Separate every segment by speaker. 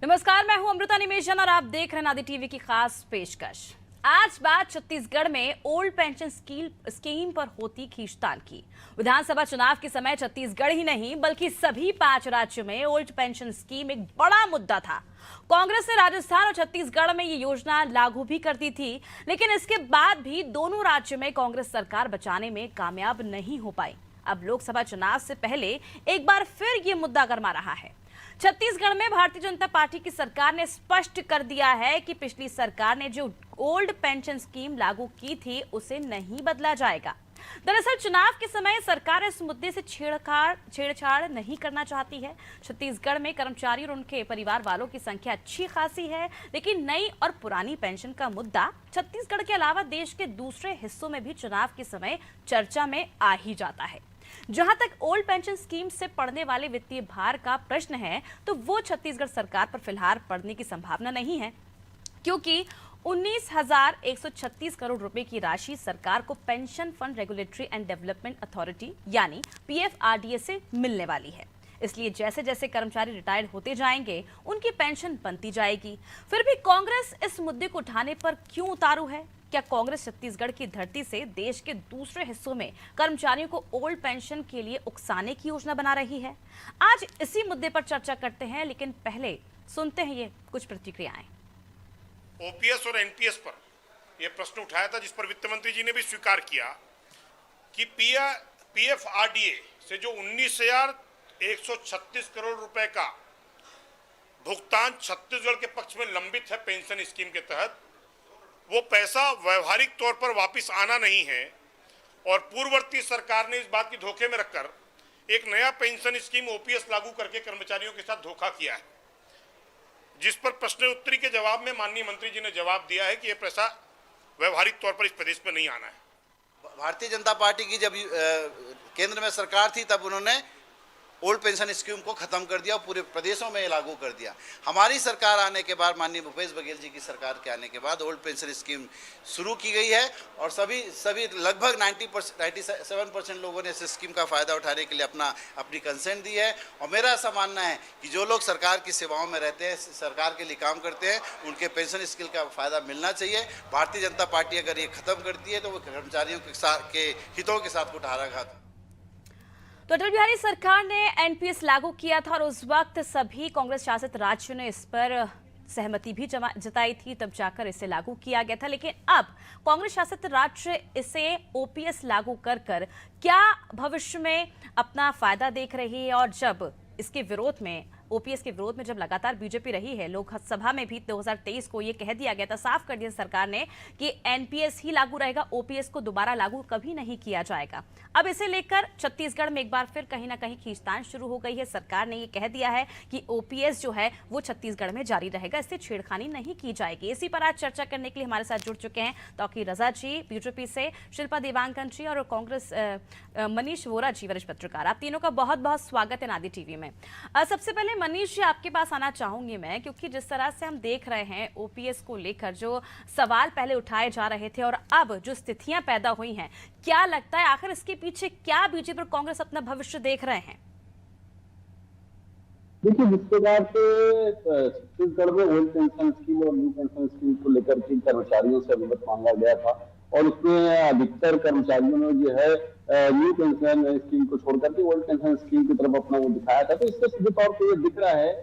Speaker 1: नमस्कार, मैं हूं अमृता निमेशन और आप देख रहे हैं नादी टीवी की खास पेशकश। आज बात छत्तीसगढ़ में ओल्ड पेंशन स्कीम पर होती खींचतान की। विधानसभा चुनाव के समय छत्तीसगढ़ ही नहीं बल्कि सभी 5 राज्यों में ओल्ड पेंशन स्कीम एक बड़ा मुद्दा था। कांग्रेस ने राजस्थान और छत्तीसगढ़ में ये योजना लागू भी कर दी थी, लेकिन इसके बाद भी दोनों राज्यों में कांग्रेस सरकार बचाने में कामयाब नहीं हो पाई। अब लोकसभा चुनाव से पहले एक बार फिर ये मुद्दा गरमा रहा है। छत्तीसगढ़ में भारतीय जनता पार्टी की सरकार ने स्पष्ट कर दिया है कि पिछली सरकार ने जो ओल्ड पेंशन स्कीम लागू की थी उसे नहीं बदला जाएगा। दरअसल चुनाव के समय सरकार इस मुद्दे से छेड़छाड़ नहीं करना चाहती है। छत्तीसगढ़ में कर्मचारी और उनके परिवार वालों की संख्या अच्छी खासी है, लेकिन नई और पुरानी पेंशन का मुद्दा छत्तीसगढ़ के अलावा देश के दूसरे हिस्सों में भी चुनाव के समय चर्चा में आ ही जाता है। जहां तक ओल्ड पेंशन स्कीम से पड़ने वाले वित्तीय भार का प्रश्न है, तो वो छत्तीसगढ़ सरकार पर फिलहाल पड़ने की संभावना नहीं है, क्योंकि 19,136 करोड़ रुपए की राशि सरकार को pension fund regulatory and development authority यानी PFRDA से मिलने वाली है। इसलिए जैसे जैसे कर्मचारी रिटायर्ड होते जाएंगे उनकी पेंशन बनती जाएगी। फिर भी कांग्रेस इस मुद्दे को उठाने पर क्यों उतारू है? क्या कांग्रेस छत्तीसगढ़ की धरती से देश के दूसरे हिस्सों में कर्मचारियों को ओल्ड पेंशन के लिए उकसाने की योजना बना रही है? आज इसी मुद्दे पर चर्चा करते हैं, लेकिन पहले सुनते हैं ये कुछ प्रतिक्रियाएं।
Speaker 2: ओपीएस और एनपीएस पर यह प्रश्न उठाया था, जिस पर वित्त मंत्री जी ने भी स्वीकार किया कि PFRDA से जो 19,136 करोड़ रुपए का भुगतान छत्तीसगढ़ के पक्ष में लंबित है पेंशन स्कीम के तहत, वो पैसा व्यवहारिक तौर पर वापस आना नहीं है। और पूर्ववर्ती सरकार ने इस बात की धोखे में रखकर एक नया पेंशन स्कीम ओपीएस लागू करके कर्मचारियों के साथ धोखा किया है, जिस पर प्रश्नोत्तरी के जवाब में माननीय मंत्री जी ने जवाब दिया है कि यह पैसा व्यवहारिक तौर पर इस प्रदेश में नहीं आना है।
Speaker 3: भारतीय जनता पार्टी की जब केंद्र में सरकार थी तब उन्होंने ओल्ड पेंशन स्कीम को खत्म कर दिया और पूरे प्रदेशों में लागू कर दिया। हमारी सरकार आने के बाद, माननीय भूपेश बघेल जी की सरकार के आने के बाद ओल्ड पेंशन स्कीम शुरू की गई है और सभी लगभग 97% लोगों ने इस स्कीम का फ़ायदा उठाने के लिए अपनी कंसेंट दी है। और मेरा ऐसा मानना है कि जो लोग सरकार की सेवाओं में रहते हैं, सरकार के लिए काम करते हैं, उनके पेंशन स्कीम का फ़ायदा मिलना चाहिए। भारतीय जनता पार्टी अगर ये खत्म करती है तो वो कर्मचारियों के हितों के साथ कुठाराघात।
Speaker 1: तो अटल बिहारी सरकार ने एनपीएस लागू किया था और उस वक्त सभी कांग्रेस शासित राज्यों ने इस पर सहमति भी जताई थी, तब जाकर इसे लागू किया गया था। लेकिन अब कांग्रेस शासित राज्य इसे ओपीएस लागू कर क्या भविष्य में अपना फायदा देख रही है? और जब इसके विरोध में, ओपीएस के विरोध में जब लगातार बीजेपी रही है, लोकसभा में भी 2023 को ये कह दिया गया था, साफ कर दिया सरकार ने कि एनपीएस ही लागू रहेगा, ओपीएस को दोबारा लागू कभी नहीं किया जाएगा। अब इसे लेकर छत्तीसगढ़ में एक बार फिर कहीं ना कहीं खींचतान शुरू हो गई है। सरकार ने ये कह दिया है कि ओपीएस जो है वो छत्तीसगढ़ में जारी रहेगा, इससे छेड़खानी नहीं की जाएगी। इसी पर आज चर्चा करने के लिए हमारे साथ जुड़ चुके हैं तौकीर रजा जी बीजेपी से, शिल्पा देवांगन जी और कांग्रेस मनीष वोरा जी, वरिष्ठ पत्रकार। आप तीनों का बहुत बहुत स्वागत है नादी टीवी में। सबसे पहले मनीष जी, आपके पास आना चाहूंगी मैं, क्योंकि जिस तरह से हम देख रहे हैं ओपीएस को लेकर जो सवाल पहले उठाए जा रहे थे और अब जो स्थितियां पैदा हुई हैं, क्या लगता है आखिर इसके पीछे क्या बीजेपी और कांग्रेस अपना भविष्य देख रहे हैं?
Speaker 4: देखिए, जिस प्रकार से छत्तीसगढ़ में ओल्ड पेंशन स्कीम और न्यू पेंशन स्कीम को लेकर के कर्मचारियों से अनुमति मांगा गया था और उसमें अधिकतर कर्मचारियों ने जो है न्यू पेंशन स्कीम को छोड़कर के ओल्ड पेंशन स्कीम की तरफ अपना वो दिखाया था। तो इससे सीधे तौर पर ये दिख रहा है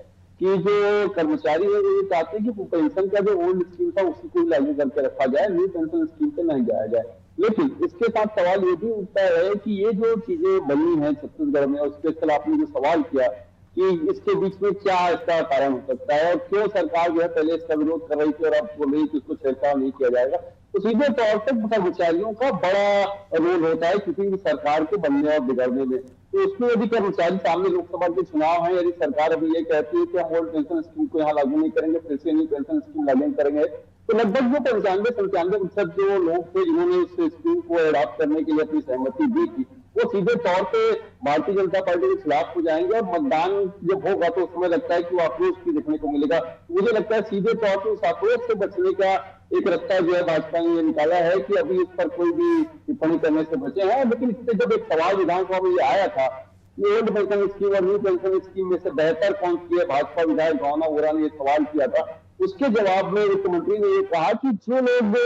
Speaker 4: कि जो कर्मचारी है वो ये चाहते हैं कि पेंशन का जो ओल्ड स्कीम था उसी को लागू करके रखा जाए, न्यू पेंशन स्कीम पे नहीं जाया जाए। लेकिन इसके साथ सवाल ये भी उठता है कि ये जो चीजें बनी है छत्तीसगढ़ में, उसके खिलाफ आपने जो सवाल किया कि इसके बीच में क्या इसका कारण हो सकता है और क्यों सरकार जो है पहले इसका विरोध कर रही थी और अब बोल रही है कि इसको छेड़छाड़ नहीं किया जाएगा, तो सीधे तौर पर कर्मचारियों का बड़ा रोल होता है किसी भी सरकार के बनने और बिगड़ने में। तो उसमें यदि कर्मचारी सामने लोकसभा के चुनाव है, यदि सरकार अभी ये कहती है कि हम ओल्ड पेंशन स्कीम को यहाँ लागू नहीं करेंगे, फिर से न्यू पेंशन स्कीम लागू करेंगे, तो लगभग वो 95-97% जो लोग थे जिन्होंने इस स्कीम को अडॉप्ट करने के लिए अपनी सहमति दी थी, वो सीधे तौर पे भारतीय जनता पार्टी के खिलाफ हो जाएंगे और मतदान जब होगा तो उस समय लगता है कि वो आक्रोश भी देखने को मिलेगा। मुझे लगता है सीधे तौर पर उस आक्रोश से बचने का एक रास्ता जो है भाजपा ने ये निकाला है कि अभी इस पर कोई भी टिप्पणी करने से बचे हैं। लेकिन इससे जब एक सवाल विधानसभा में ये आया था ये ओल्ड पेंशन स्कीम और न्यू पेंशन स्कीम में से बेहतर कौन सी है? भाजपा विधायक भावना वोरा ने ये सवाल किया था। उसके जवाब में वित्त मंत्री ने ये कहा कि जो लोग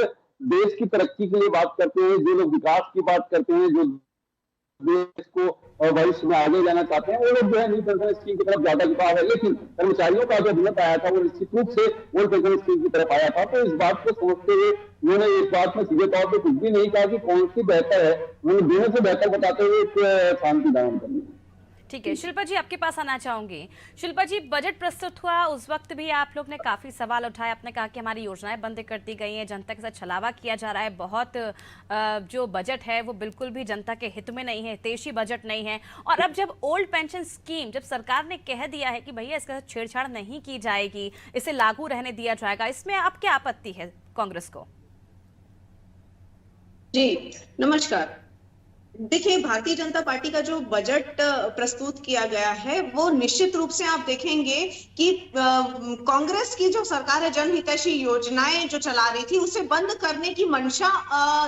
Speaker 4: देश की तरक्की के लिए बात करते हैं, जो लोग विकास की बात करते हैं, जो देश को भविष्य में आगे जाना चाहते हैं, वो लोग जो है न्यू पेंशन स्कीम की तरफ ज्यादा झुकाव है। लेकिन कर्मचारियों का जो अभिमत आया था वो निश्चित रूप से ओल्ड पेंशन स्कीम की तरफ आया था। तो इस बात को समझते हुए उन्होंने इस बात में सीधे तौर पर कुछ भी नहीं कहा कि कौन सी बेहतर है, उन्होंने दोनों से बेहतर बताते हुए एक शांति दान करनी।
Speaker 1: ठीक है, शिल्पा जी आपके पास आना चाहूंगी। शिल्पा जी, बजट प्रस्तुत हुआ उस वक्त भी आप लोग ने काफी सवाल उठाए। आपने कहा कि हमारी योजनाएं बंद कर दी गई हैं, जनता के साथ छलावा किया जा रहा है, बहुत जो बजट है वो बिल्कुल भी जनता के हित में नहीं है, हितैषी बजट नहीं है। और अब जब ओल्ड पेंशन स्कीम, जब सरकार ने कह दिया है कि भैया इसका छेड़छाड़ नहीं की जाएगी, इसे लागू रहने दिया जाएगा, इसमें आप क्या आपत्ति है कांग्रेस को?
Speaker 5: जी नमस्कार। देखिए, भारतीय जनता पार्टी का जो बजट प्रस्तुत किया गया है वो निश्चित रूप से आप देखेंगे कि कांग्रेस की जो सरकार है जनहितैषी योजनाएं जो चला रही थी उसे बंद करने की मंशा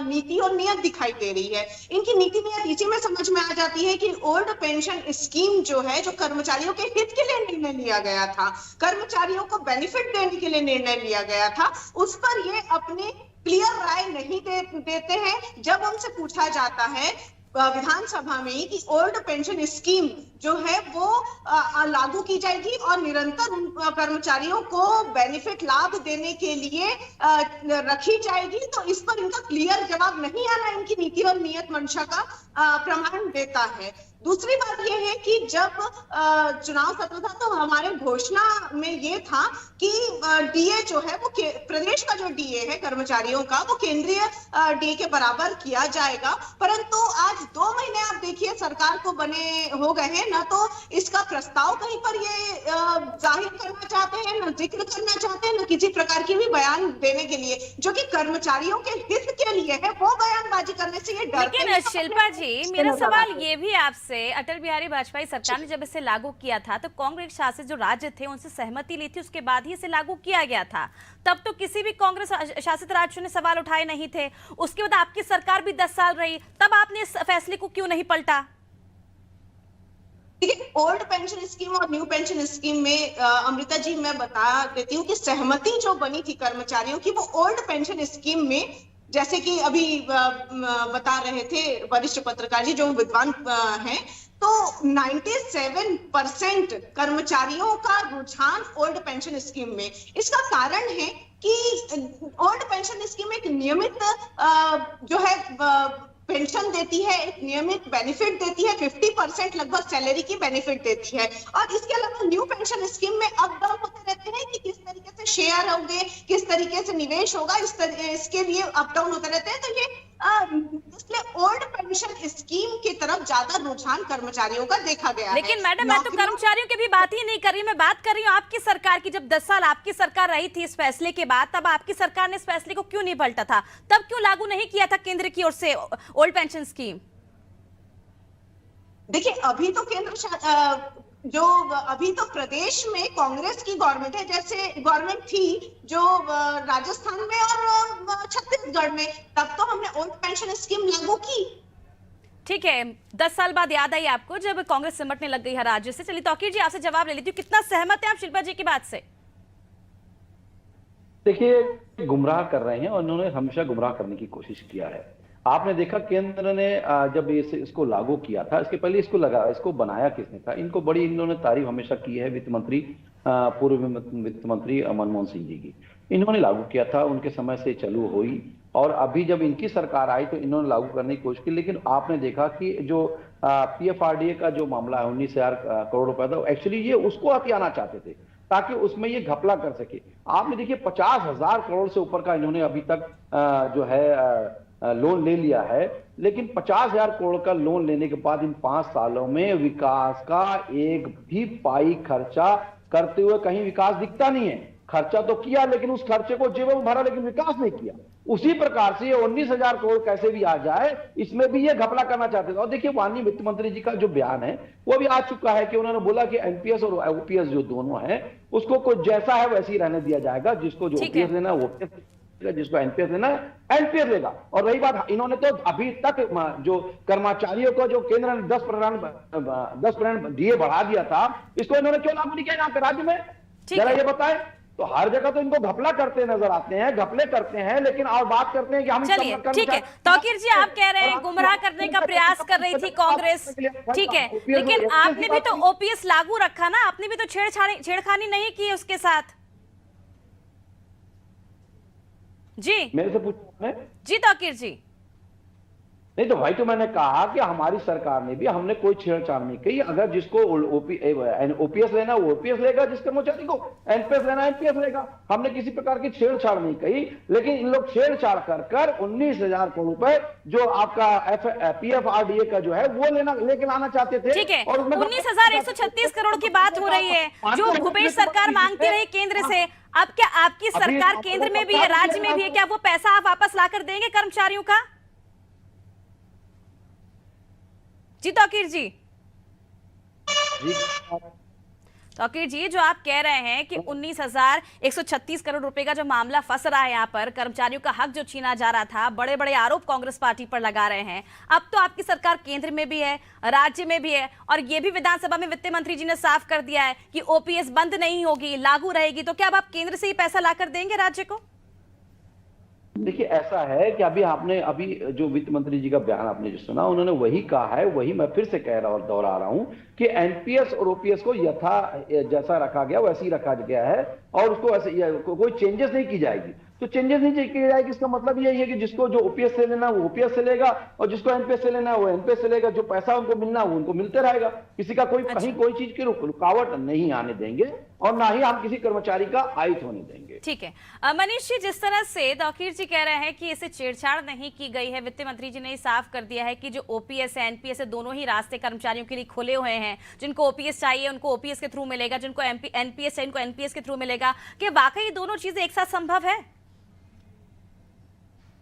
Speaker 5: नीति और नियत दिखाई दे रही है। इनकी नीति नियत इसी में समझ में आ जाती है कि ओल्ड पेंशन स्कीम जो है, जो कर्मचारियों के हित के लिए निर्णय लिया गया था, कर्मचारियों को बेनिफिट देने के लिए निर्णय लिया गया था, उस पर ये अपनी क्लियर राय नहीं देते हैं। जब उनसे पूछा जाता है विधानसभा में कि ओल्ड पेंशन स्कीम जो है वो लागू की जाएगी और निरंतर कर्मचारियों को बेनिफिट लाभ देने के लिए रखी जाएगी, तो इस पर इनका क्लियर जवाब नहीं आना इनकी नीति और नियत मंशा का प्रमाण देता है। दूसरी बात यह है कि जब चुनाव सत्र था तो हमारे घोषणा में ये था कि डीए जो है वो प्रदेश का जो डीए है कर्मचारियों का वो केंद्रीय डीए के बराबर किया जाएगा। परंतु आज 2 महीने आप देखिए सरकार को बने हो गए हैं, न तो इसका प्रस्ताव कहीं पर ये जाहिर करना चाहते हैं, न जिक्र करना चाहते हैं, न किसी प्रकार की भी बयान देने के लिए जो कि कर्मचारियों के हित के लिए है वो बयानबाजी करने से ये डरते हैं।
Speaker 1: लेकिन शिल्पा जी, मेरा सवाल ये भी आपसे, अटल बिहारी वाजपेयी सरकार ने जब इसे लागू किया था तो कांग्रेस शासित जो राज्य थे उनसे सहमति ली थी, उसके बाद ही इसे लागू किया गया था। तब तो किसी भी कांग्रेस शासित राज्य ने सवाल उठाए नहीं थे। उसके बाद आपकी सरकार भी 10 साल रही, तब आपने इस फैसले को क्यों नहीं पलटा?
Speaker 5: ओल्ड पेंशन स्कीम और न्यू पेंशन स्कीम में अमृता जी मैं बता देती हूँ कि सहमति जो बनी थी कर्मचारियों की वो ओल्ड पेंशन स्कीम में, जैसे कि अभी बता रहे थे वरिष्ठ पत्रकार जी जो विद्वान हैं, तो 97% कर्मचारियों का रुझान ओल्ड पेंशन स्कीम में। इसका कारण है कि ओल्ड पेंशन स्कीम एक नियमित जो है पेंशन देती है, एक नियमित बेनिफिट देती है, 50% लगभग सैलरी की बेनिफिट देती है। और इसके अलावा न्यू पेंशन स्कीम में अप डाउन होते रहते हैं कि किस तरीके से शेयर होंगे, किस तरीके से निवेश होगा, इसके लिए अप डाउन होते रहते हैं। तो ये इसलिए ओल्ड पेंशन स्कीम की तरफ ज्यादा रुझान कर्मचारियों का देखा गया है।
Speaker 1: लेकिन मैडम, मैं तो कर्मचारियों की भी बात ही नहीं कर रही, मैं बात कर रही हूँ आपकी सरकार की। जब 10 साल आपकी सरकार रही थी इस फैसले के बाद, तब आपकी सरकार ने इस फैसले को क्यों नहीं पलटा था? तब क्यों लागू नहीं किया था केंद्र की ओर से ओल्ड पेंशन स्कीम?
Speaker 5: देखिए, अभी तो अभी तो प्रदेश में कांग्रेस की गवर्नमेंट है, जैसे गवर्नमेंट थी जो राजस्थान में और छत्तीसगढ़ में, तब तो हमने ओल्ड पेंशन स्कीम लागू की।
Speaker 1: ठीक है, 10 साल बाद याद आई आपको जब कांग्रेस सिमटने लग गई हर राज्य से। चलिए तौकीर जी आपसे जवाब ले लेती हूँ, कितना सहमत है आप शिल्पा जी की बात से?
Speaker 6: देखिए, गुमराह कर रहे हैं और उन्होंने हमेशा गुमराह करने की कोशिश किया है। आपने देखा केंद्र ने जब इसको लागू किया था, इसके पहले इसको बनाया किसने था? इनको बड़ी इन्होंने तारीफ हमेशा की है वित्त मंत्री, पूर्व वित्त मंत्री मनमोहन सिंह जी की। इन्होंने लागू किया था, उनके समय से चालू हुई और अभी जब इनकी सरकार आई तो इन्होंने लागू करने की कोशिश की। लेकिन आपने देखा कि जो PFRDA का जो मामला है 19,000 करोड़ रुपए था, एक्चुअली ये उसको हथियाना चाहते थे ताकि उसमें ये घपला कर सके। आपने देखिए 50,000 करोड़ से ऊपर का इन्होंने अभी तक जो है लोन ले लिया है, लेकिन 50,000 करोड़ का लोन लेने के बाद इन 5 सालों में विकास का एक भी पाई खर्चा करते हुए कहीं विकास दिखता नहीं है। खर्चा तो किया लेकिन उस खर्चे को जेब में भरा, लेकिन विकास नहीं किया। उसी प्रकार से ये 19,000 करोड़ कैसे भी आ जाए, इसमें भी ये घपला करना चाहते थे। और देखिए माननीय वित्त मंत्री जी का जो बयान है वो भी आ चुका है कि उन्होंने बोला कि NPS और OPS जो दोनों है उसको कुछ जैसा है वैसे ही रहने दिया जाएगा, जिसको जो OPS लेना है वो जिसको एनपीएस लेना है एनपीएस लेगा। और रही बात, इन्होंने तो अभी तक जो कर्मचारियों को जो केंद्र ने 10% डीए बढ़ा दिया था, इसको इन्होंने क्यों लागू नहीं किया यहाँ पे राज्य में, जरा ये बताएं। तो हर जगह तो इनको घपला करते नजर आते हैं, घपले करते हैं, लेकिन और बात करते हैं कि हम
Speaker 1: चलिए ठीक है तौकीर जी, आप कह रहे हैं गुमराह करने का प्रयास कर रही थी कांग्रेस, ठीक है, लेकिन आपने भी तो ओपीएस लागू रखा ना, आपने भी तो छेड़खानी नहीं की उसके साथ। जी
Speaker 6: मेरे से पूछा
Speaker 1: जी तौकीर जी।
Speaker 6: नहीं तो भाई, तो मैंने कहा कि हमारी सरकार ने भी, हमने कोई छेड़छाड़ नहीं की। अगर जिसको ओपीएस लेना वो ओपीएस लेगा, जिस कर्मचारी को एनपीएस लेना एनपीएस लेगा। हमने किसी प्रकार की छेड़छाड़ नहीं की, लेकिन इन लोग छेड़छाड़ कर 19,000 करोड़ रुपए जो आपका पीएफआरडीए का जो है वो लेके लाना चाहते थे।
Speaker 1: ठीक है, 19,136 करोड़ की बात हो रही है जो भूपेश सरकार मांगती रही केंद्र से। अब क्या आपकी सरकार केंद्र में भी है, राज्य में भी है, क्या वो पैसा आप वापस लाकर देंगे कर्मचारियों का? जी तौकीर जी। तौकीर जी, जो आप कह रहे हैं कि 19,136 करोड़ रुपए का जो मामला फंस रहा है, यहाँ पर कर्मचारियों का हक जो छीना जा रहा था, बड़े बड़े आरोप कांग्रेस पार्टी पर लगा रहे हैं। अब तो आपकी सरकार केंद्र में भी है, राज्य में भी है, और ये भी विधानसभा में वित्त मंत्री जी ने साफ कर दिया है कि ओपीएस बंद नहीं होगी, लागू रहेगी। तो क्या अब आप केंद्र से ही पैसा लाकर देंगे राज्य को?
Speaker 6: देखिए, ऐसा है कि अभी जो वित्त मंत्री जी का बयान आपने जो सुना, उन्होंने वही कहा है, वही मैं फिर से कह रहा और दोहरा रहा हूं कि एनपीएस और ओपीएस को जैसा रखा गया वैसे ही रखा गया है, और उसको ऐसे कोई चेंजेस नहीं की जाएगी। तो चेंजेस नहीं की जाएगी, इसका मतलब यही है कि जिसको जो ओपीएस से लेना वो ओपीएस से लेगा, और जिसको एनपीएस से लेना वो एनपीएस से लेगा। जो पैसा उनको मिलना वो उनको मिलते रहेगा। किसी का कहीं कोई चीज की रुकावट नहीं आने देंगे, और ना ही हम किसी कर्मचारी का आयत होने देंगे।
Speaker 1: ठीक है मनीष जी, जिस तरह से तौकीर जी कह रहे हैं कि इसे छेड़छाड़ नहीं की गई है, वित्त मंत्री जी ने साफ कर दिया है कि जो ओपीएस है एनपीएस है, दोनों ही रास्ते कर्मचारियों के लिए खुले हुए हैं। जिनको ओपीएस चाहिए उनको ओपीएस के थ्रू मिलेगा, जिनको एनपीएस चाहिए उनको एनपीएस के थ्रू मिलेगा। कि वाकई दोनों चीजें एक साथ संभव है?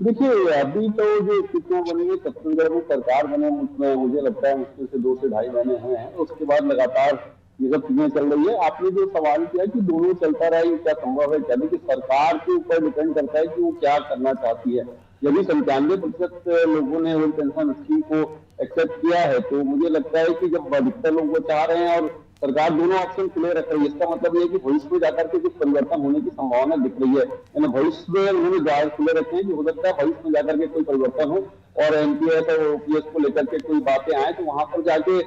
Speaker 4: देखिए, अभी तो जो स्थितियां बनी है, छत्तीसगढ़ में सरकार बने मुझे लगता है मुश्किल से 2 से ढाई महीने हुए हैं। उसके बाद लगातार ये सब चीजें चल रही है। आपने जो सवाल किया कि दोनों चलता रहा, ये क्या संभव है? क्या? देखिए, सरकार के ऊपर डिपेंड करता है कि वो क्या करना चाहती है। यदि 95% लोगों ने ओल्ड पेंशन स्कीम को एक्सेप्ट किया है, तो मुझे लगता है कि जब अधिकतर लोग वो चाह रहे हैं और सरकार दोनों ऑप्शन खुले रख रही है, इसका मतलब ये है कि भविष्य में जाकर के कुछ परिवर्तन होने की संभावना दिख रही है। यानी भविष्य में उन्होंने द्वार खुले रखे हैं कि हो सकता है भविष्य में जाकर के कोई परिवर्तन हो और एनपीएस और ओपीएस को लेकर के कोई बातें आए, तो वहां पर जाके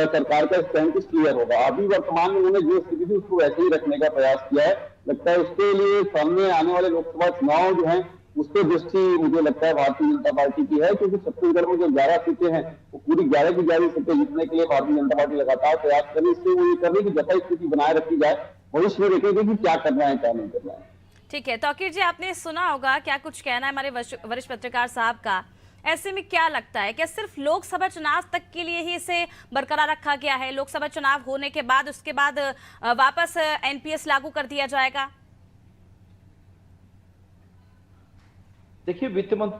Speaker 4: सरकार का स्टैंड कुछ क्लियर होगा। अभी वर्तमान में उन्होंने जो स्थिति थी उसको वैसे ही रखने का प्रयास किया है। लगता है उसके लिए सामने आने वाले लोकसभा चुनाव जो है उस पर दृष्टि मुझे लगता है भारतीय जनता पार्टी की है, क्योंकि छत्तीसगढ़ में जो 11 सीटें हैं वो पूरी 11 की 11 सीटें जीतने के लिए भारतीय जनता पार्टी लगातार प्रयास कर रही है। इससे वो ये कर रही है कि जैसा स्थिति बनाए रखी जाए, भविष्य में देखेंगे कि क्या करना है क्या नहीं करना है।
Speaker 1: ठीक है तौकीर जी, आपने सुना होगा क्या कुछ कहना है हमारे वरिष्ठ पत्रकार साहब का। ऐसे में क्या लगता है, क्या सिर्फ लोकसभा चुनाव तक के लिए ही इसे बरकरार रखा गया है? लोकसभा चुनाव होने के बाद उसके बाद वापस एनपीएस लागू कर दिया जाएगा?
Speaker 6: देखिए, वित्त मंत्री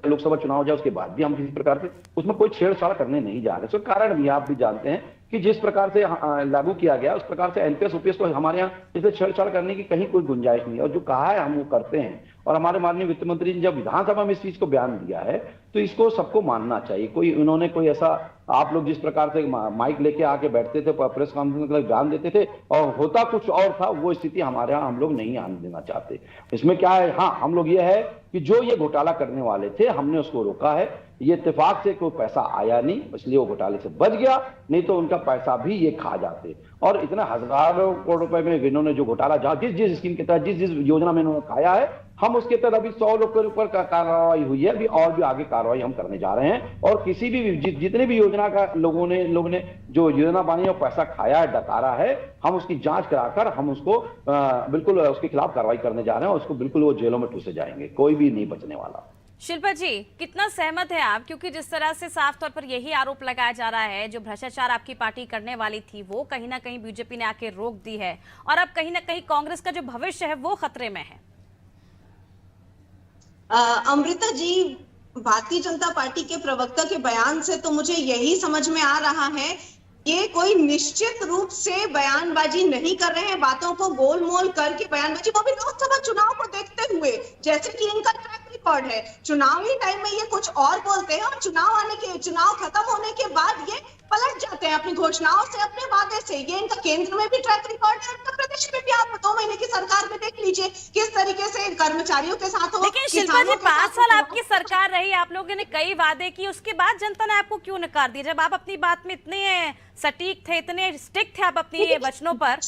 Speaker 6: लोकसभा चुनाव जाए उसके बाद भी हम किसी प्रकार से उसमें कोई छेड़छाड़ करने नहीं जा रहे। उसका कारण भी आप भी जानते हैं कि जिस प्रकार से लागू किया गया उस प्रकार से एनपीएस ओपीएस को हमारे यहाँ इसे छेड़छाड़ करने की कहीं कोई गुंजाइश नहीं है। और जो कहा है हम वो करते हैं। और हमारे माननीय वित्त मंत्री ने जब विधानसभा में इस चीज को बयान दिया है तो इसको सबको मानना चाहिए। उन्होंने कोई ऐसा, आप लोग जिस प्रकार से माइक लेके आके बैठते थे, प्रेस कॉन्फ्रेंस में बयान देते थे और होता कुछ और था, वो स्थिति हमारे यहाँ हम लोग नहीं आने देना चाहते। इसमें क्या है, हाँ हम लोग ये है कि जो ये घोटाला करने वाले थे हमने उसको रोका है। ये इत्तेफाक से कोई पैसा आया नहीं, इसलिए वो घोटाले से बच गया, नहीं तो उनका पैसा भी ये खा जाते। और इतने हजारों करोड़ रुपए में इन्होंने जो घोटाला जिस स्कीम के तहत जिस योजना में इन्होंने खाया है, हम उसके तहत अभी 100 लोग के ऊपर कार्रवाई हुई है, अभी और भी आगे कार्रवाई हम करने जा रहे हैं। और किसी भी जितने भी योजना का लोगों ने जो योजना बनी है पैसा खाया है, डकारा है, हम उसकी जांच कराकर हम उसको बिल्कुल उसके खिलाफ कार्रवाई करने जा रहे हैं और उसको बिल्कुल वो जेलों में ठूसे जाएंगे, कोई भी नहीं बचने वाला।
Speaker 1: शिल्पा जी, कितना सहमत है आप? क्योंकि जिस तरह से साफ तौर पर यही आरोप लगाया जा रहा है, जो भ्रष्टाचार आपकी पार्टी करने वाली थी वो कहीं ना कहीं बीजेपी ने आके रोक दी है, और अब कहीं ना कहीं कांग्रेस का जो भविष्य है वो खतरे में है।
Speaker 5: अमृता जी, भारतीय जनता पार्टी के प्रवक्ता के बयान से तो मुझे यही समझ में आ रहा है ये कोई निश्चित रूप से बयानबाजी नहीं कर रहे हैं, बातों को गोल मोल करके बयानबाजी, वो भी लोकसभा चुनाव को देखते हुए, जैसे कि इनका ट्रैक रिकॉर्ड है। चुनावी टाइम में ये कुछ और बोलते हैं और चुनाव खत्म होने के बाद ये पलट जाते हैं अपनी घोषणाओं से, अपने वादे से। ये इनका केंद्र में भी ट्रैक रिकॉर्ड है, उत्तर प्रदेश में भी आप 2 महीने की सरकार में देख लीजिए किस तरीके से कर्मचारियों के साथ हो।
Speaker 1: लेकिन शिल्पा जी 5 साल आपकी सरकार रही, आप लोगों ने कई वादे किए, उसके बाद जनता ने आपको क्यों नकार दिया? जब आप अपनी बात में इतने सटीक थे, इतने स्टिक थे आप अपनी वचनों पर।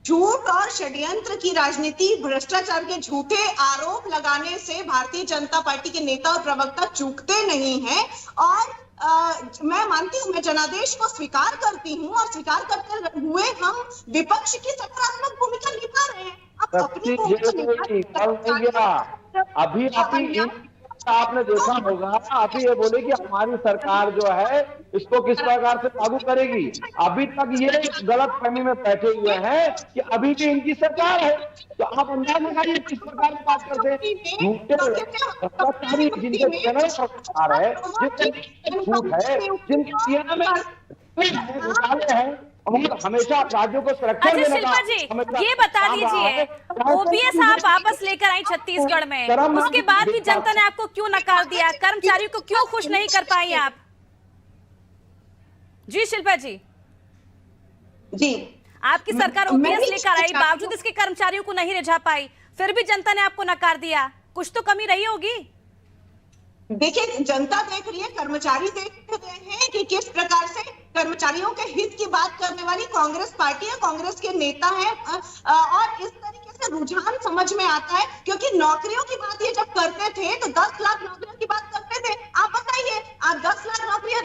Speaker 5: झूठ और षड्यंत्र की राजनीति, भ्रष्टाचार के झूठे आरोप लगाने से भारतीय जनता पार्टी के नेता और प्रवक्ता चूकते नहीं हैं। और मैं मानती हूँ, मैं जनादेश को स्वीकार करती हूँ और स्वीकार करते हुए हम विपक्ष की सकारात्मक भूमिका निभा रहे हैं। अब अपनी भूमिका
Speaker 6: अभी आपने देखा होगा, आप ये बोले कि हमारी सरकार जो है इसको किस प्रकार से लागू करेगी। अभी तक ये गलत फहमी में बैठे हुए हैं कि अभी भी इनकी सरकार है, तो आप अंदाज लगाइए किस प्रकार की बात करते हैं। जिनके सरकार है, जिनके झूठ है, जिनके घोटाले हैं, हमेशा राज्यों को सुरक्षा
Speaker 1: अच्छा शिल्पा जी, ये बता दीजिए, ओपीएस आप वापस लेकर आई छत्तीसगढ़ में, उसके बाद भी जनता ने आपको क्यों नकार दिया? कर्मचारियों को क्यों खुश नहीं कर पाई आप? जी शिल्पा जी, आपकी सरकार ओपीएस लेकर आई, बावजूद इसके कर्मचारियों को नहीं रिझा पाई, फिर भी जनता ने आपको नकार दिया। कुछ तो कमी रही होगी।
Speaker 5: देखिए, जनता देख रही है, कर्मचारी देख रहे हैं कि किस प्रकार से कर्मचारियों के हित की बात करने वाली कांग्रेस पार्टी है, कांग्रेस के नेता हैं। और इस तरीके से रुझान समझ में आता है, क्योंकि नौकरियों की बात ये जब करते थे तो 10 लाख नौकरियों की बात करते थे। आप बताइए, आप 10 लाख नौकरियां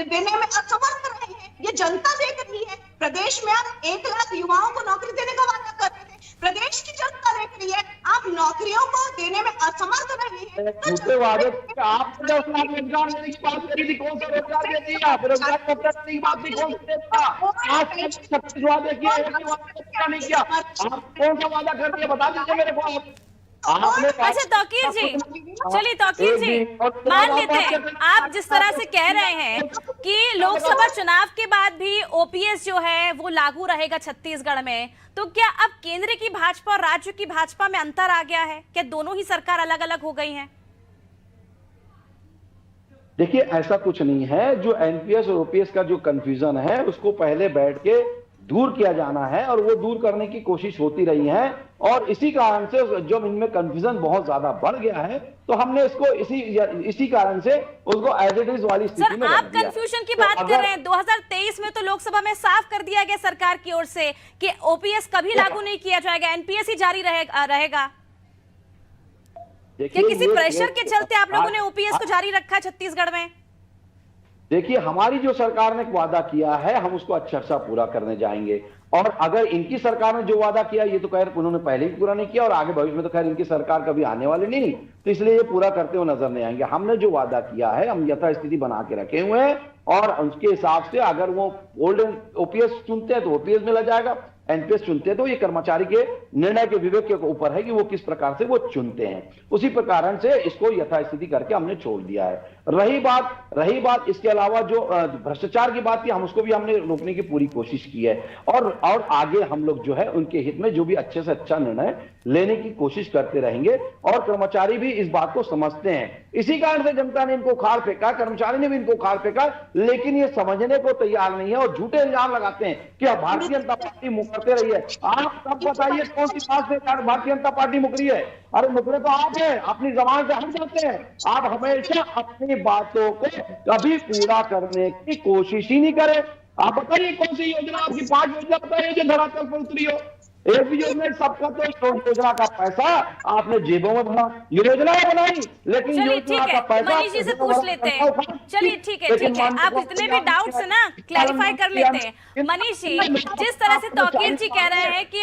Speaker 5: देने में असमर्थ रहे हैं, ये जनता देख रही है। प्रदेश में आप 1 लाख युवाओं को नौकरी देने का वादा कर रहे थे, प्रदेश की जनता देख रही है, आप नौकरियों को देने में असमर्थ रहे हैं।
Speaker 6: झूठे वादे आपने 10 लाख रोजगार देने की बात करी थी, कौन सा रोजगार दे दिया? रोजगार करने की बात थी, कौन सा देता? आज 36 वादे किए, नहीं किया। आप कौन सा वादा कर दिया, बता दीजिए मेरे को।
Speaker 1: अच्छा तौकीर जी, चलिए तौकीर जी, मान लेते हैं आप जिस तरह से कह रहे हैं कि लोकसभा चुनाव के बाद भी ओपीएस जो है वो लागू रहेगा छत्तीसगढ़ में, तो क्या अब केंद्र की भाजपा और राज्य की भाजपा में अंतर आ गया है? क्या दोनों ही सरकार अलग अलग हो गई हैं?
Speaker 6: देखिए, ऐसा कुछ नहीं है। जो एनपीएस और ओपीएस का जो कंफ्यूजन है उसको पहले बैठ के दूर किया जाना है, और वो दूर करने की कोशिश होती रही है। और इसी कारण से जब इनमें कंफ्यूजन बहुत ज्यादा बढ़ गया है, तो हमने इसको इसी कारण से उसको एज इट इज वाली स्थिति में
Speaker 1: आप कंफ्यूजन की बात कर रहे हैं। 2023 में तो लोकसभा में साफ कर दिया गया सरकार की ओर से कि ओपीएस कभी लागू नहीं किया जाएगा, एनपीएस ही जारी रहेगा। क्या किसी प्रेशर के चलते आप लोगों ने ओपीएस को जारी रखा है छत्तीसगढ़ में?
Speaker 6: देखिए, हमारी जो सरकार ने वादा किया है हम उसको अच्छा पूरा करने जाएंगे। और अगर इनकी सरकार ने जो वादा किया, ये तो खैर उन्होंने पहले ही पूरा नहीं किया, और आगे भविष्य में तो खैर इनकी सरकार कभी आने वाली नहीं, तो इसलिए ये पूरा करते हुए नजर नहीं आएंगे। हमने जो वादा किया है हम यथास्थिति बना के रखे हुए हैं, और उसके हिसाब से अगर वो ओल्ड ओपीएस चुनते हैं तो ओपीएस मिला जाएगा, एनपीएस चुनते हैं तो ये कर्मचारी के निर्णय के विवेक के ऊपर है कि वो किस प्रकार से वो चुनते हैं। उसी प्रकार से इसको यथास्थिति करके हमने छोड़ दिया है। रही बात इसके अलावा जो भ्रष्टाचार की बात थी, हम उसको भी हमने रोकने की पूरी कोशिश की है, और आगे हम लोग जो है उनके हित में जो भी अच्छे से अच्छा निर्णय लेने की कोशिश करते रहेंगे, और कर्मचारी भी इस बात को समझते हैं। इसी कारण से जनता ने इनको उखाड़ फेंका, कर्मचारी ने भी इनको उखाड़ फेंका, लेकिन ये समझने को तैयार नहीं है और झूठे इल्जाम लगाते हैं कि भारतीय जनता पार्टी मुकरते रही है। आप सब बताइए कौन सी बात से भारतीय जनता पार्टी मुकरी है? अरे मुकरे तो आप हैं, अपनी जबान से हम जाते हैं। आप हमेशा अपनी बातों को कभी पूरा करने की कोशिश ही नहीं करें। आप बताइए कौन सी योजना, आपकी 5 योजना बताइए जो धरातल पर उतरी हो। एक भी योजना, सबका तो योजना का पैसा आपने जेबों में भरा, योजनाएं बनाई, लेकिन योजना का पैसा
Speaker 1: मनीष जी से पूछ लेते हैं। चलिए ठीक है, आप जितने भी डाउट्स है ना क्लैरिफाई कर लेते हैं। मनीष जी, जिस तरह से तौकीर जी कह रहे हैं कि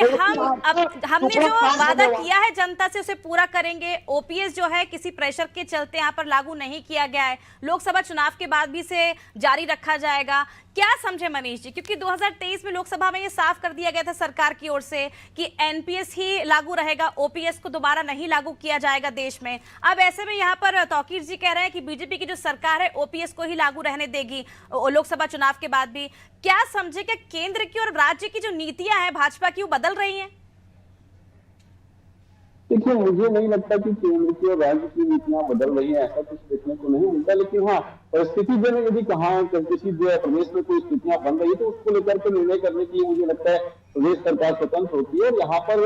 Speaker 1: हमने जो वादा किया है जनता से उसे पूरा करेंगे, ओपीएस जो है किसी प्रेशर के चलते यहाँ पर लागू नहीं किया गया है, लोकसभा चुनाव के बाद भी इसे जारी रखा जाएगा, क्या समझे मनीष जी? क्योंकि 2023 में लोकसभा में ये साफ कर दिया गया था सरकार की ओर से कि एनपीएस ही लागू रहेगा, ओपीएस को दोबारा नहीं लागू किया जाएगा देश में। अब ऐसे में यहाँ पर तौकीर जी कह रहे हैं कि बीजेपी की जो सरकार है ओपीएस को ही लागू रहने देगी लोकसभा चुनाव के बाद भी। क्या समझे कि केंद्र की और राज्य की जो नीतियां हैं भाजपा की वो बदल रही हैं?
Speaker 4: देखिए, मुझे नहीं लगता कि केंद्र की और राज्य की नीतियां बदल रही हैं, ऐसा कुछ देखने को नहीं मिलता। लेकिन हाँ, परिस्थिति में यदि कहा किसी जो प्रदेश में कोई स्थितियां बन रही है तो उसको लेकर के निर्णय करने की मुझे लगता है प्रदेश सरकार स्वतंत्र होती है। और यहाँ पर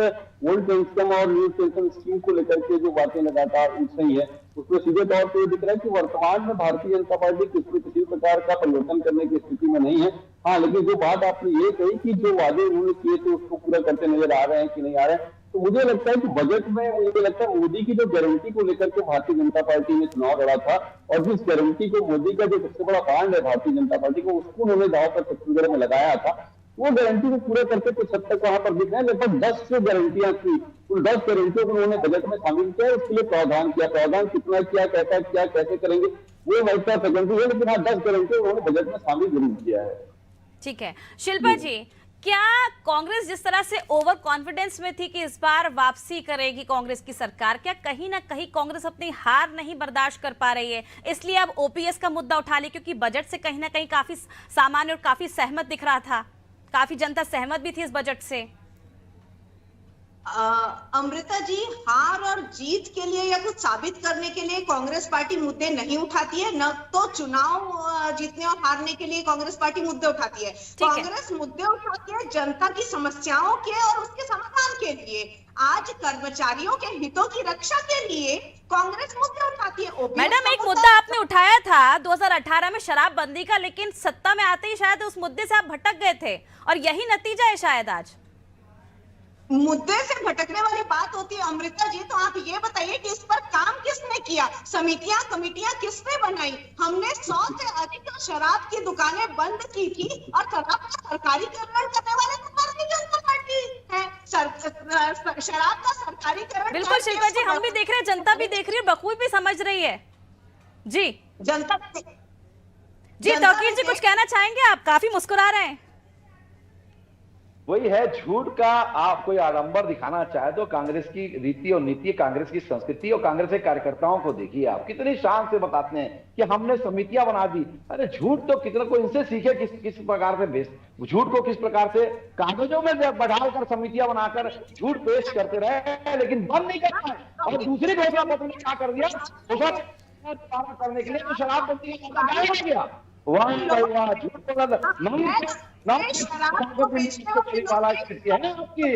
Speaker 4: ओल्ड पेंशन और न्यू पेंशन स्कीम को लेकर के जो बातें लगातार उठ रही है उसमें सीधे तौर पर दिख रहा है कि वर्तमान में भारतीय जनता पार्टी किसी प्रकार का परिवर्तन करने की स्थिति में नहीं है। हाँ, लेकिन जो बात आपने ये कही कि जो वादे उन्होंने किए थे उसको पूरा करते नजर आ रहे हैं कि नहीं आ रहे हैं, तो मुझे लगता है कि बजट में मुझे लगता है मोदी की जो गारंटी को लेकर के भारतीय जनता पार्टी ने चुनाव लड़ा था और जिस गारंटी को मोदी का जो सबसे बड़ा कांड है भारतीय जनता पार्टी को उसको उन्होंने दाव पर छत्तीसगढ़ में लगाया था, वो गारंटी को पूरा करके कुछ हद तक वहां पर दिख रहे हैं। लगभग 10 जो गारंटियां थी उन 10 गारंटियों को उन्होंने बजट में शामिल किया, उसके लिए प्रावधान किया। प्रावधान कितना किया, कैसा किया, कैसे करेंगे वो महत्व सेकेंडरी है, लेकिन हाँ 10 गारंटी उन्होंने बजट में शामिल जरूर किया है।
Speaker 1: ठीक है शिल्पा जी, क्या कांग्रेस जिस तरह से ओवर कॉन्फिडेंस में थी कि इस बार वापसी करेगी कांग्रेस की सरकार, क्या कहीं ना कहीं कांग्रेस अपनी हार नहीं बर्दाश्त कर पा रही है इसलिए अब ओपीएस का मुद्दा उठा ली? क्योंकि बजट से कहीं ना कहीं काफी सामान्य और काफी सहमत दिख रहा था, काफी जनता सहमत भी थी इस बजट से।
Speaker 5: अमृता जी, हार और जीत के लिए या कुछ साबित करने के लिए कांग्रेस पार्टी मुद्दे नहीं उठाती है, न तो चुनाव जीतने और हारने के लिए कांग्रेस पार्टी मुद्दे उठाती है। कांग्रेस मुद्दे उठाती है जनता की समस्याओं के और उसके समाधान के लिए। आज कर्मचारियों के हितों की रक्षा के लिए कांग्रेस मुद्दे उठाती है।
Speaker 1: मैडम, एक मुद्दा आपने उठाया था 2018 में शराबबंदी का, लेकिन सत्ता में आते ही शायद उस मुद्दे से आप भटक गए थे और यही नतीजा है शायद आज।
Speaker 5: मुद्दे से भटकने वाली बात होती है अमृता जी, तो आप ये बताइए कि इस पर काम किसने किया? समितियां कमेटियां किसने बनाई? हमने 100 से अधिक शराब की दुकानें बंद की थी और शराब का सरकारीकरण करने वाले तो भारतीय जनता पार्टी है। शराब का सरकारीकरण
Speaker 1: बिल्कुल शिल्पा जी, हम भी देख रहे हैं, जनता भी देख रही है, बखूबी भी समझ रही है जी।
Speaker 5: जनता
Speaker 1: जी तौकीर जी, कुछ कहना चाहेंगे आप? काफी मुस्कुरा रहे हैं।
Speaker 6: वही है, झूठ का आप कोई आडंबर दिखाना चाहे तो कांग्रेस की रीति और नीति, कांग्रेस की संस्कृति और कांग्रेस के कार्यकर्ताओं को देखिए आप कितनी शान से बताते हैं कि हमने समितियां बना दी। अरे झूठ तो कितना कोई इनसे सीखे, किस प्रकार से झूठ को किस प्रकार से कागजों में बढ़ाकर समितियां बनाकर झूठ पेश करते रहे, लेकिन बंद नहीं करना है। और दूसरी घोषणा पत्र में क्या कर दिया, घोषणा करने के लिए तो शराबबंदी का गायब हो गया। वाह वाह, झूठ आपकी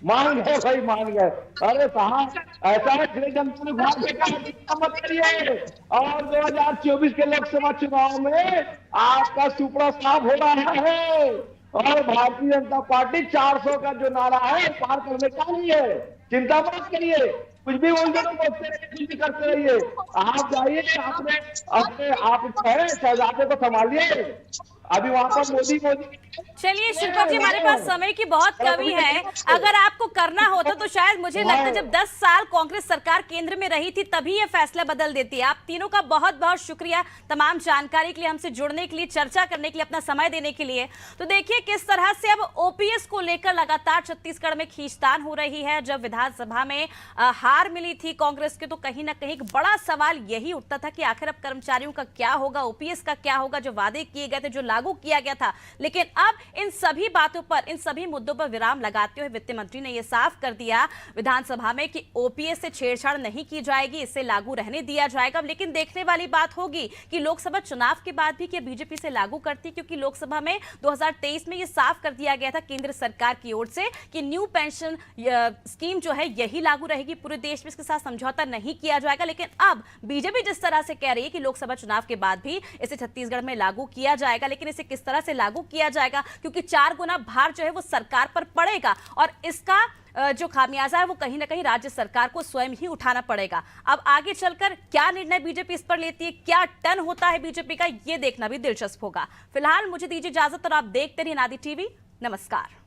Speaker 6: मान गए भाई, मान गए। अरे साहब, ऐसा है जनता ने मत करिए। और 2024 के लोकसभा चुनाव में आपका सुपड़ा साफ हो रहा है और भारतीय जनता पार्टी 400 का जो नारा है पार करने का नहीं है। चिंता मत करिए, कुछ भी बोलते रहिए, कुछ भी करते रहिए। आप जाइए, अपने आप शहजादे को संभालिए, अभी वहां पर मोदी।
Speaker 1: चलिए शिल्पा जी, हमारे पास समय की बहुत कमी है। अगर आपको करना होता तो शायद मुझे लगता है जब 10 साल कांग्रेस सरकार केंद्र में रही थी तभी ये फैसला बदल देती है। आप तीनों का बहुत बहुत शुक्रिया तमाम जानकारी के लिए, हमसे जुड़ने के लिए, चर्चा करने के लिए, अपना समय देने के लिए। तो देखिए किस तरह से अब ओपीएस को लेकर लगातार छत्तीसगढ़ में खींचतान हो रही है। जब विधानसभा में हार मिली थी कांग्रेस के तो कहीं ना कहीं एक बड़ा सवाल यही उठता था कि आखिर अब कर्मचारियों का क्या होगा, ओपीएस का क्या होगा, जो वादे किए गए थे, जो लागू किया गया था। लेकिन अब इन सभी बातों पर, इन सभी मुद्दों पर विराम लगाते हुए वित्त मंत्री ने यह साफ कर दिया विधानसभा में कि ओपीएस से छेड़छाड़ नहीं की जाएगी, इसे लागू रहने दिया जाएगा। लेकिन देखने वाली बात होगी कि लोकसभा चुनाव के बाद भी क्या बीजेपी से लागू करती, क्योंकि लोकसभा में 2023 में यह साफ कर दिया गया था केंद्र सरकार की ओर से कि न्यू पेंशन स्कीम जो है यही लागू रहेगी पूरे देश में, इसके साथ समझौता नहीं किया जाएगा। लेकिन अब बीजेपी जिस तरह से कह रही है कि लोकसभा चुनाव के बाद भी इसे छत्तीसगढ़ में लागू किया जाएगा, लेकिन इसे किस तरह से लागू किया जाएगा, क्योंकि 4 गुना भार जो है वो सरकार पर पड़ेगा और इसका जो खामियाजा है वो कहीं ना कहीं राज्य सरकार को स्वयं ही उठाना पड़ेगा। अब आगे चलकर क्या निर्णय बीजेपी इस पर लेती है, क्या टर्न होता है बीजेपी का, ये देखना भी दिलचस्प होगा। फिलहाल मुझे दीजिए इजाजत और आप देखते रहिए नादी टीवी। नमस्कार।